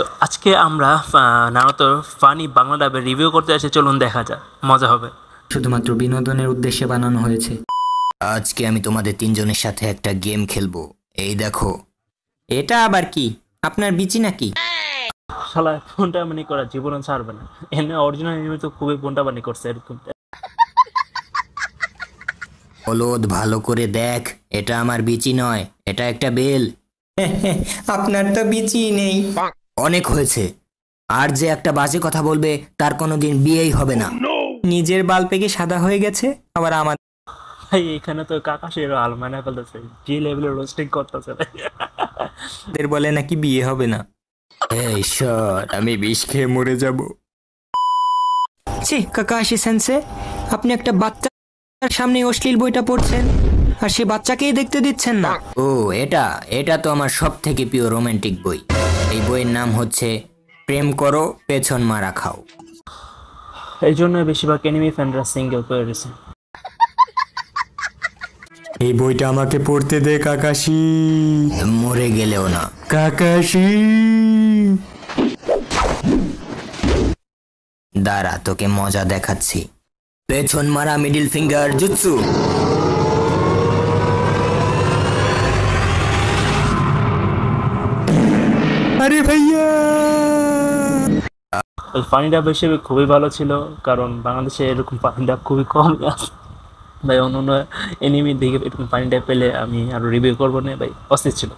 তো আজকে আমরা নারুতোর ফানি বাংলা ডাবের রিভিউ করতে এসে চলুন দেখা যাক, মজা হবে। শুধুমাত্র বিনোদনের উদ্দেশ্যে বানানো হয়েছে। আজকে আমি তোমাদের তিনজনের সাথে একটা গেম খেলবো। এই দেখো। এটা আবার কি? আপনার বিচি নাকি? শালা ফোনটা মানি করা জীবনে ছাড়বে না। এনে অরিজিনাল এনিমে তো খুবই ফোনটা মানি করছে এরকম। হলুদ ভালো করে দেখ, এটা আমার বিচি নয়, এটা একটা বেল। আপনার তো বিচি নেই। অনেক হয়েছে। আর যে একটা বাজে কথা বলবে তার কোনোদিন বিয়েই হবে না। নিজের বাল পেকে সাদা হয়ে গেছে, আবার ভাই এখানে তো কাকাশের আলমানা ফেলতেছে, যে লেভেলের রোস্টিং করতেছে। আমাদের বলে নাকি বিয়ে হবে না। এই ঈশ্বর, আমি বিষ খেয়ে মরে যাব। ছি কাকাশি সেন্সে, আপনি একটা বাচ্চার সামনে অশ্লীল বইটা পড়ছেন আর সে বাচ্চাকেই দেখতে দিচ্ছেন না। ও এটা এটা তো আমার সব থেকে প্রিয় রোমান্টিক বই। এই বইয়ের নাম হচ্ছে প্রেম করো পেছন মারা খাও। এই জন্য বেশিরভাগ এনিমি ফ্যানরা সিঙ্গেল করে রয়েছে। এই বইটা আমাকে পড়তে দে কাকাশি। মরে গেলেও না। কাকাশি দাঁড়া, তোকে মজা দেখাচ্ছি। পেছন মারা মিডিল ফিঙ্গার জুৎসু। আরে ভাইয়া, ফানি ডাব হিসেবে খুবই ভালো ছিল, কারণ বাংলাদেশে এরকম ফানি ডাব খুবই কম আছে ভাই। অন্য অন্য এনিমি দেখে এরকম ফানি ডাব পেলে আমি আরো রিভিউ করবো না ভাই, অস্থির ছিল।